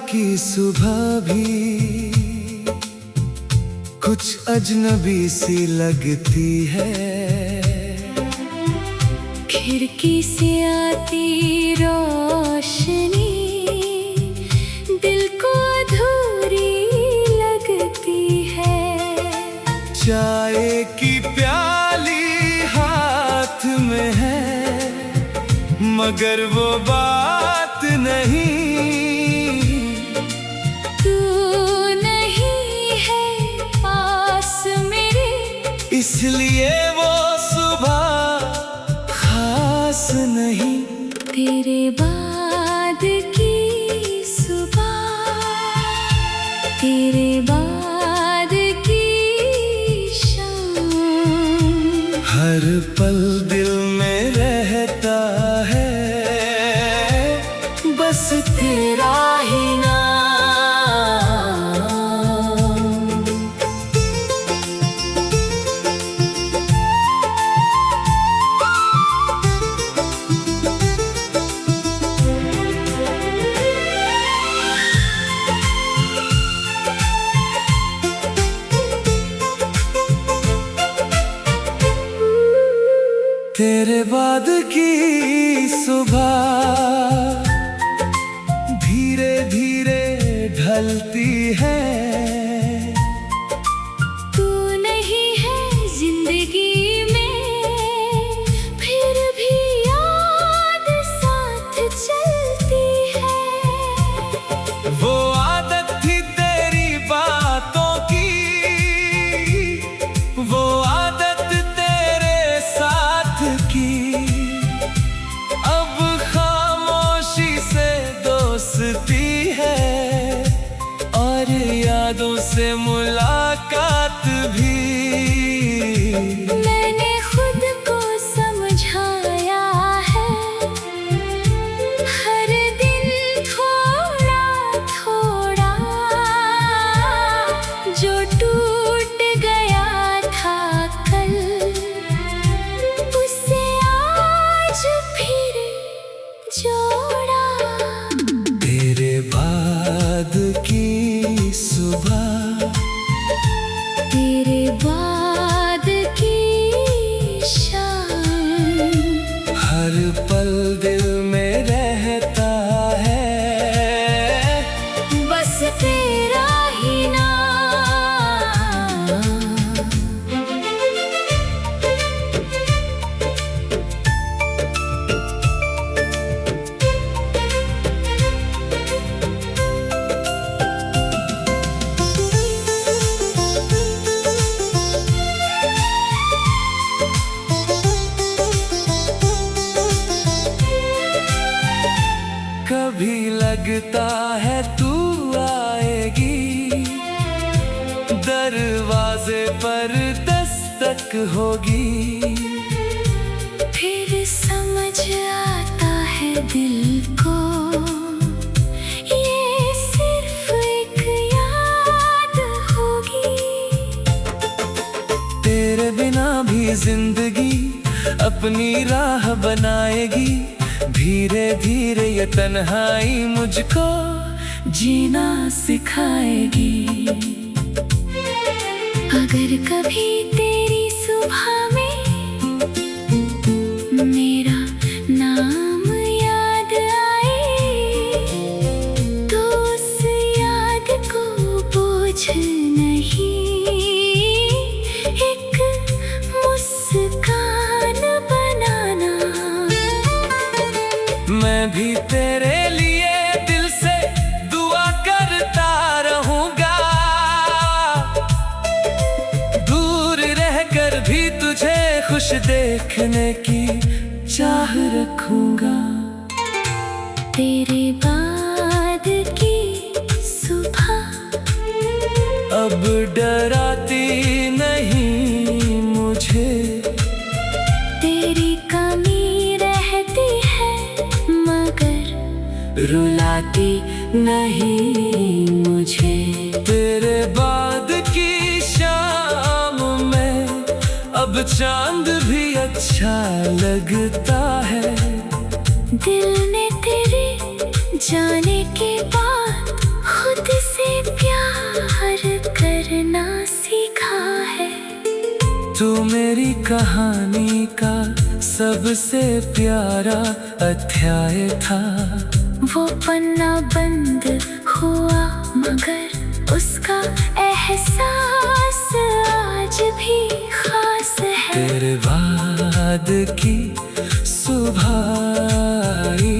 की सुबह भी कुछ अजनबी सी लगती है। खिड़की से आती रोशनी दिल को अधूरी लगती है। चाय की प्याली हाथ में है मगर वो बात नहीं। तू नहीं है पास मेरे इसलिए वो सुबह खास नहीं। तेरे बाद की सुबह, तेरे बाद की शाम, हर पल दिल में रहता है बस तेरा ही नाम। तेरे बाद की सुबह धीरे धीरे ढलती है। तू नहीं है जिंदगी में फिर भी याद साथ चलती है। वो आदत थी तेरी बातों की, वो आदत तेरे साथ की, अब खामोशी से दोस्ती है और यादों से मुलाकात भी। मैंने खुद को समझाया है हर दिन थोड़ा थोड़ा, जो टूट गया था कल उसे आज फिर जोड़ा। तेरे बाद की सुबह, तेरे बाद की शाम, हर पल दिल में रहता है बस तेरा ही नाम। कभी लगता है तू आएगी, दरवाजे पर दस्तक होगी। फिर समझ आता है दिल को ये सिर्फ एक याद होगी। तेरे बिना भी जिंदगी अपनी राह बनाएगी। धीरे धीरे ये तन्हाई मुझको जीना सिखाएगी। अगर कभी तेरी सुबह में मेरा नाम याद आए तो उस याद को बोझ नहीं, एक मुस्कान बनाना। मैं भी तेरे लिए दिल से दुआ करता रहूंगा, दूर रहकर भी तुझे खुश देखने की चाह रखूंगा। तेरे बाद की सुबह अब डराती नहीं मुझे, तेरी कमी रहती है मगर रुलाती नहीं मुझे। तेरे बाद की शाम में अब चांद भी अच्छा लगता है। दिल ने तेरे जाने के बाद तू मेरी कहानी का सबसे प्यारा अध्याय था। वो पन्ना बंद हुआ मगर उसका एहसास आज भी खास है। तेरे बाद की सुबह आई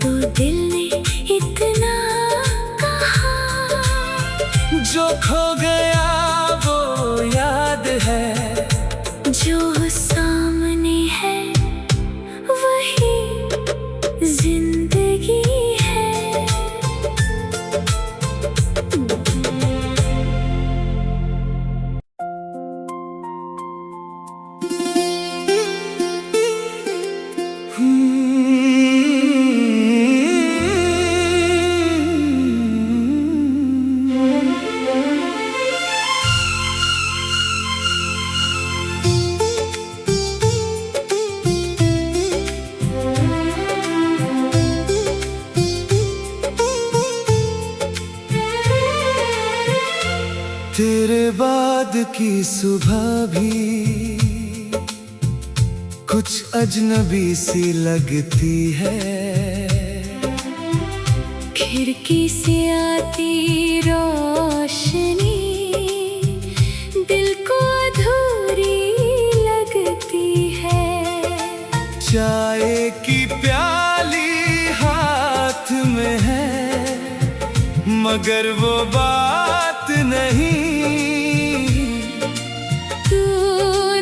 तो दिल ने इतना कहा, जो खो गया वो याद है, जो सामने है वही जिंदगी है। तेरे बाद की सुबह भी कुछ अजनबी सी लगती है। खिड़की से आती रोशनी दिल को अधूरी लगती है। चाय की प्याली हाथ में है मगर वो बात नहीं। तू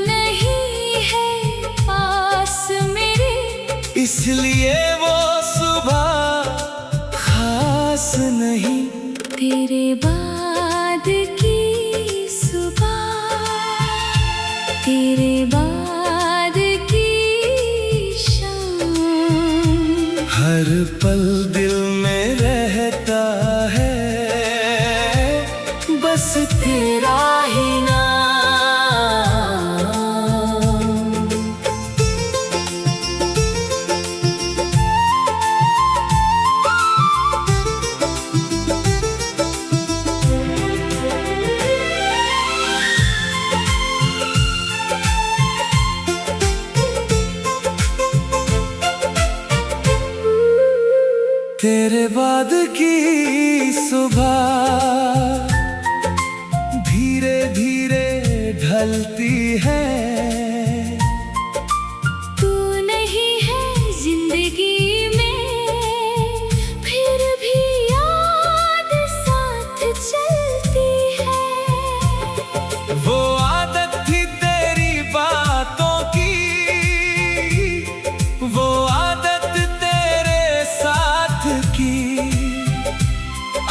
नहीं है पास मेरे, इसलिए वो सुबह खास नहीं। तेरे बाद की सुबह, तेरे बाद की शाम, हर पल दिल में रहता है बस तेरा ही नाम। तेरे बाद की सुबह धीरे धीरे ढलती है। तू नहीं है जिंदगी में फिर भी याद साथ चलती है। वो आदत थी तेरी बातों की, वो आदत तेरे साथ की,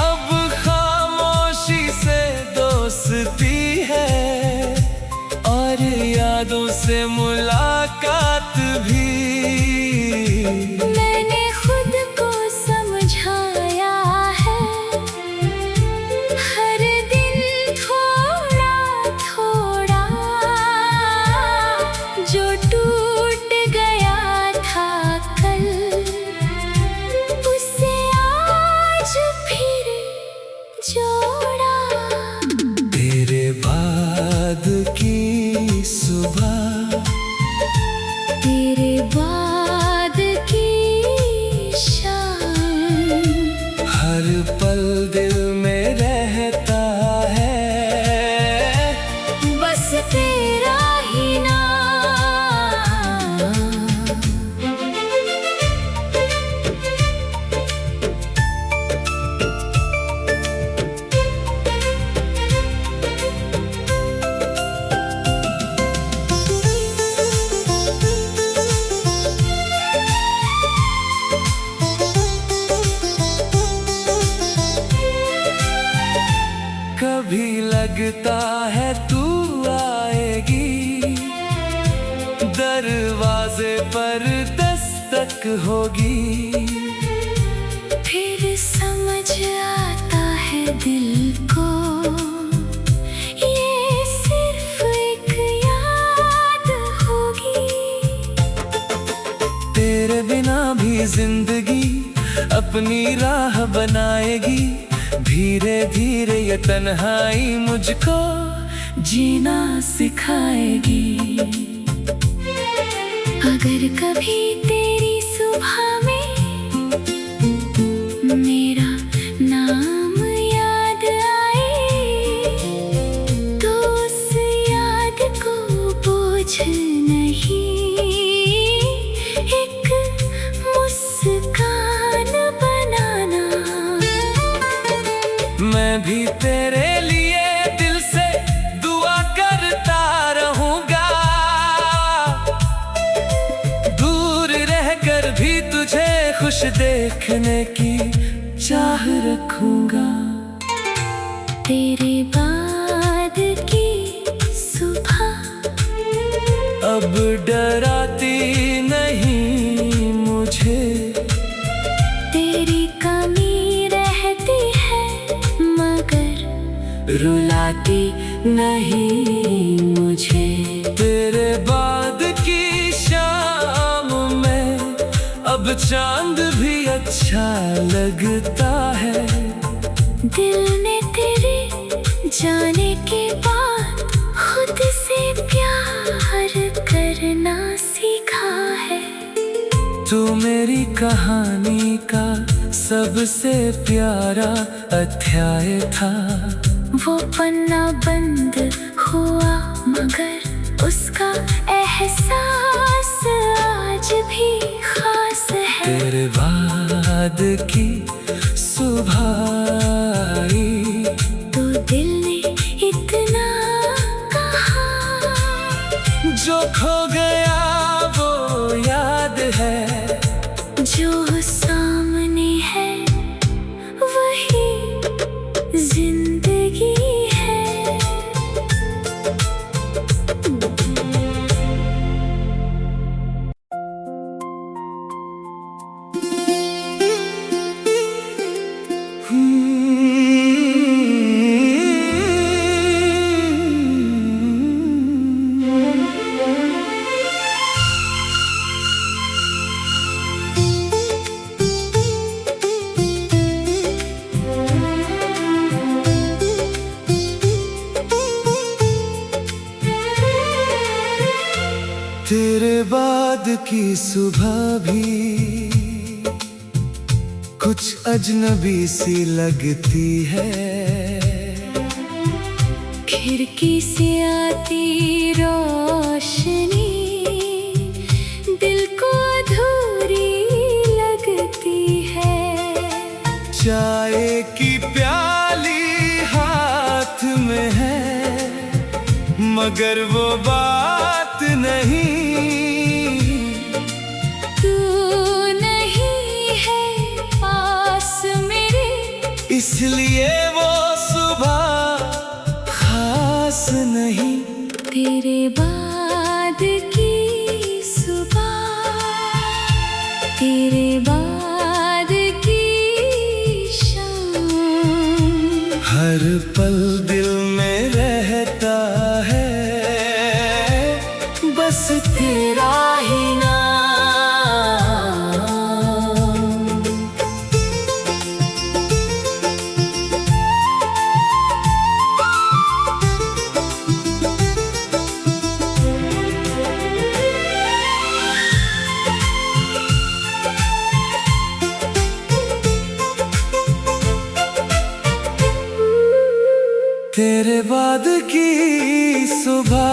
अब खामोशी से दोस्ती है और यादों से मुलाकात भी। मैंने खुद को समझाया है, हर दिन थोड़ा थोड़ा जो टूट गया था कल, उसे आज फिर जोड़ा। तेरे बाद की सुबह, तेरे बाद की शाम, हर पल दिल में रहता है बस तेरा ही नाम। कभी लगता है तू आएगी, दरवाजे पर दस्तक होगी। फिर समझ आता है दिल को ये सिर्फ एक याद होगी। तेरे बिना भी जिंदगी अपनी राह बनाएगी। धीरे धीरे ये तन्हाई मुझको जीना सिखाएगी। अगर कभी तेरी सुबह में मेरा नाम याद आए, तो उस याद को बोझ नहीं, एक मुस्कान बनाना। मैं भी तेरे लिए दिल से दुआ करता रहूंगा, दूर रहकर भी तुझे खुश देखने की चाह रखूंगा। तेरे बाद की सुबह अब डराती नहीं मुझे, तेरी कमी रहती है मगर रुलाती नहीं मुझे। तेरे बाद की शाम में अब चांद भी अच्छा लगता है। दिल ने तेरे जाने के बाद खुद से प्यार करना सीखा है। तू मेरी कहानी का सबसे प्यारा अध्याय था। वो पन्ना बंद हुआ मगर उसका एहसास आज भी खास है। तेरे बाद की सुबह आई, तो दिल ने इतना कहा, जो खो गया वो याद है, जो सामने है वही जिंदगी है। तेरे बाद की सुबह भी कुछ अजनबी सी लगती है। खिड़की से आती रोशनी दिल को अधूरी लगती है। चाय की प्याली हाथ में है, मगर वो बात नहीं। तू नहीं है पास मेरे, इसलिए वो सुबह खास नहीं। तेरे बाद की सुबह, तेरे बाद की शाम, हर पल दिल में रहता है बस तेरा ही नाम। तेरे बाद की सुबह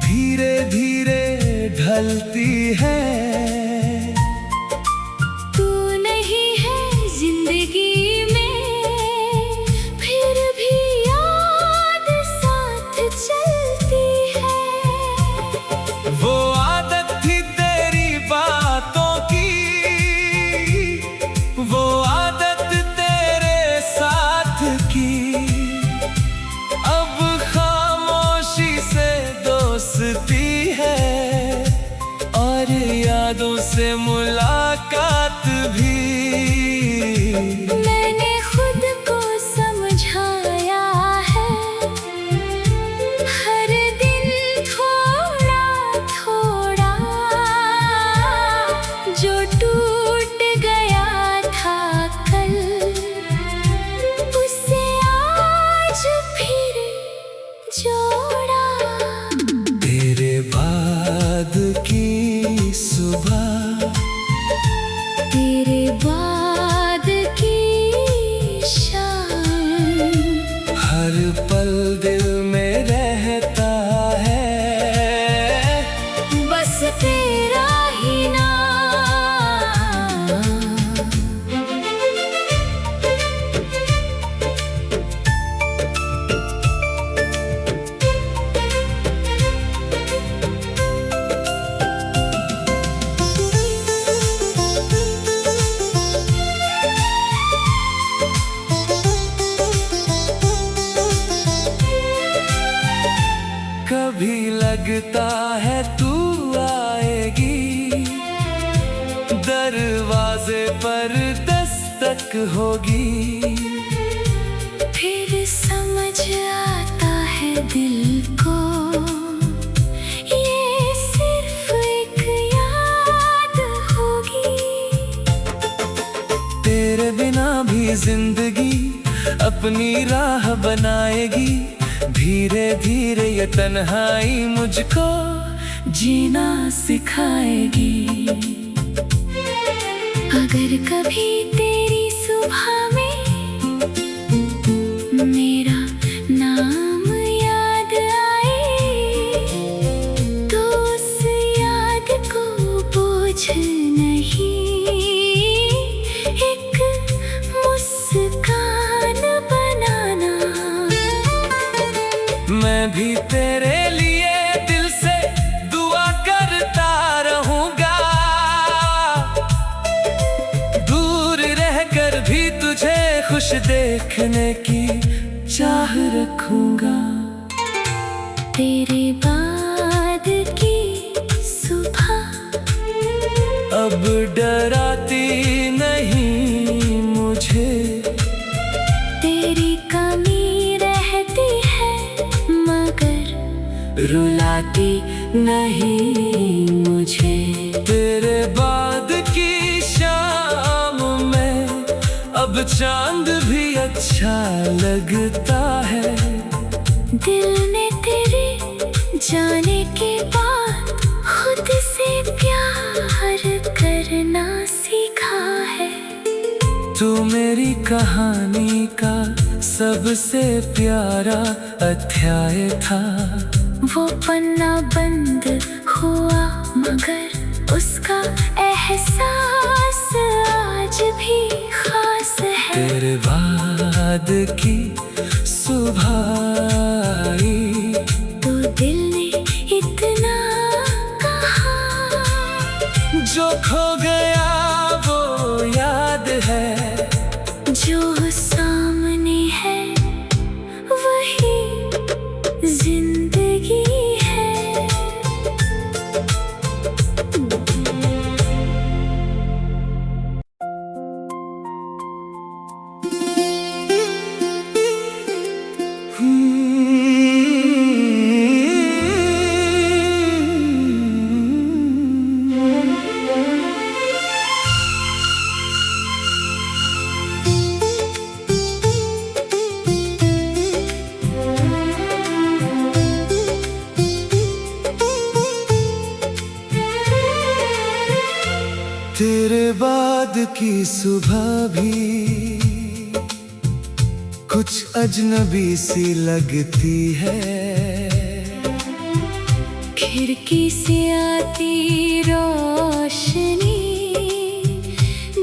धीरे धीरे ढलती है। तू नहीं है जिंदगी में, फिर भी याद साथ चलती है। वो आदत थी तेरी बातों की, वो आदत तेरे साथ की, अब लगता है तू आएगी, दरवाजे पर दस्तक होगी। फिर समझ आता है दिल को, ये सिर्फ एक याद होगी। तेरे बिना भी जिंदगी अपनी राह बनाएगी, धीरे धीरे ये तन्हाई मुझको जीना सिखाएगी। अगर कभी तेरी सुबह में मेरा नाम याद आए, तो उस याद को बोझ नहीं, एक मुस्कान बनाना। मैं भी तेरे लिए दिल से दुआ करता रहूंगा, दूर रहकर भी तुझे खुश देखने की चाह रखूंगा। तेरे बाद की सुबह अब डराती नहीं मुझे, तेरी कमी रहती है मगर रुलाती नहीं मुझे। तेरे बाद की शाम में अब चांद भी अच्छा लगता है। दिल ने तेरे जाने के बाद खुद से प्यार करना सीखा है। तू मेरी कहानी का सबसे प्यारा अध्याय था। वो पन्ना बंद हुआ मगर उसका एहसास आज भी खास है। तेरे बाद की सुबह आई, तो दिल ने इतना कहा, जो खो गया वो याद है, जो सामने है वही जिंदगी है। तेरे बाद की सुबह भी कुछ अजनबी सी लगती है। खिड़की से आती रोशनी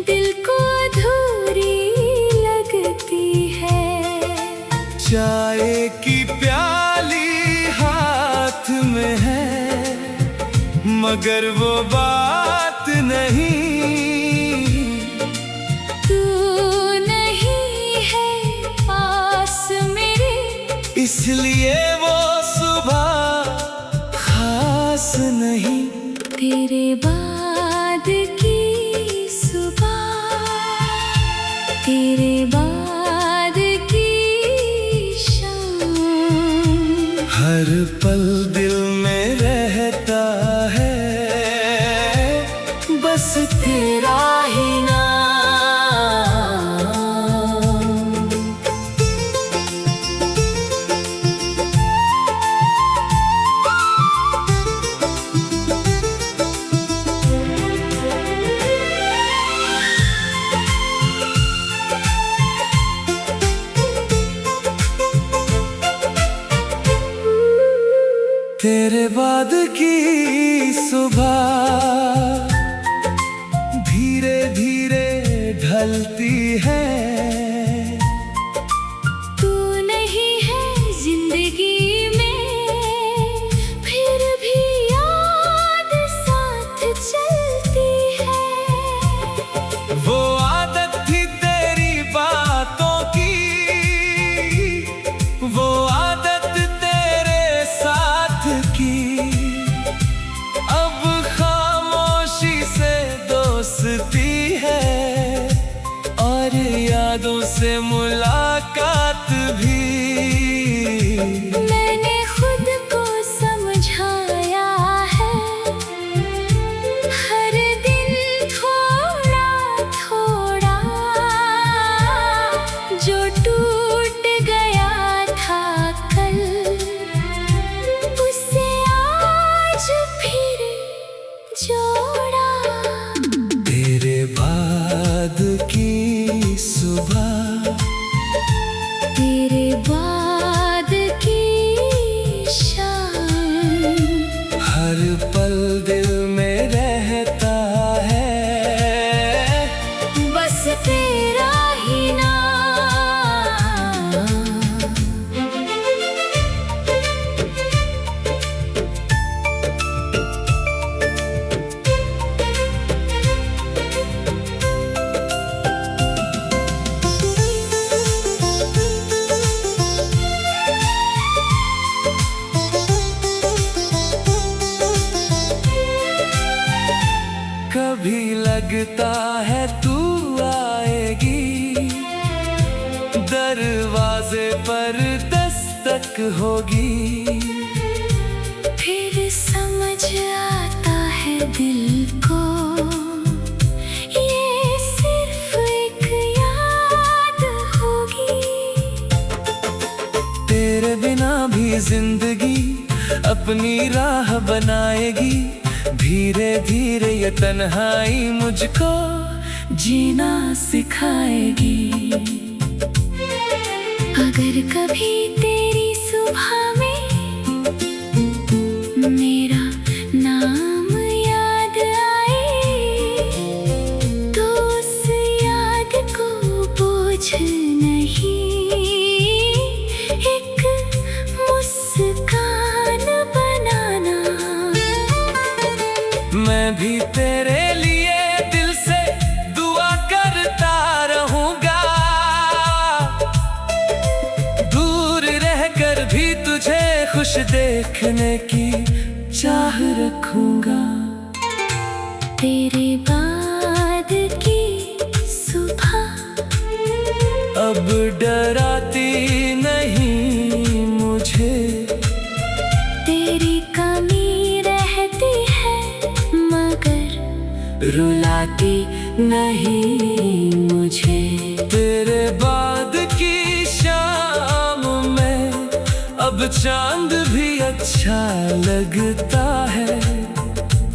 दिल को अधूरी लगती है। चाय की प्याली हाथ में है, मगर वो बात नहीं। तू नहीं है पास मेरे, इसलिए वो सुबह खास नहीं। तेरे बाद की सुबह, तेरे बाद की शाम, हर पल दिल में रहता है बस तेरा ही नाम। तेरे बाद की सुबह धीरे धीरे ढलती है। तू नहीं है जिंदगी में, फिर भी याद साथ चलती है। वो आदत थी तेरी बातों की, वो आदत तेरे साथ की, यादों से मुलाकात भी। मैंने खुद को समझाया है, हर दिन थोड़ा थोड़ा, जो टूट गया था कल, उसे आज फिर जोड़ा। तेरे बाद की सुबह, तेरे बाद की शाम, हर पल दिल में रहता है, बस तेरा ही नाम। कभी लगता है तू आएगी, दरवाजे पर दस्तक होगी। फिर समझ आता है दिल को, ये सिर्फ एक याद होगी। तेरे बिना भी जिंदगी अपनी राह बनाएगी, धीरे धीरे ये तन्हाई मुझको जीना सिखाएगी। अगर कभी तेरी सुबह में मेरा नाम याद आए, तो उस याद को बोझ नहीं, एक मुस्कान बनाना। मैं भी तेरे लिए दिल से दुआ करता रहूंगा, दूर रहकर भी तुझे खुश देखने की चाह रखूंगा। तेरे बाद की सुबह अब डराती नहीं मुझे, तेरी कमी रहती है मगर रुलाती नहीं मुझे। तेरे बाद की शाम में अब चांद भी अच्छा लगता है।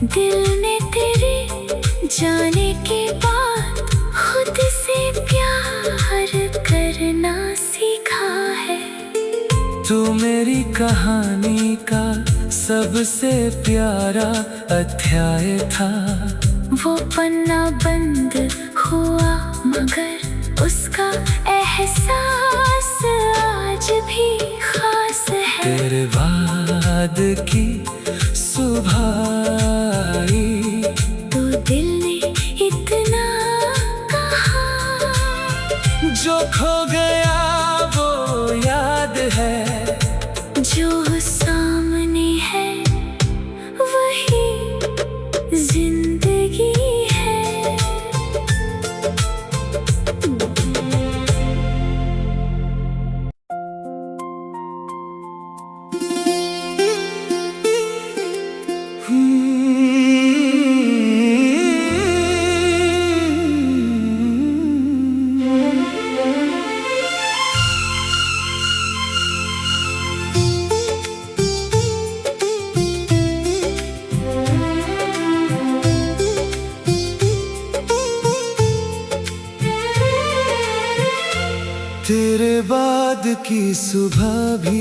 दिल ने तेरे जाने के बाद खुद से प्यार करना सीखा है। तू मेरी कहानी का सबसे प्यारा अध्याय था। वो पन्ना बंद हुआ मगर उसका एहसास आज भी खास है। तेरे बाद की सुबह आई, तो दिल ने इतना कहा, जो खो गया वो याद है, जो सामने है वही जिंदगी है। तेरे बाद की सुबह भी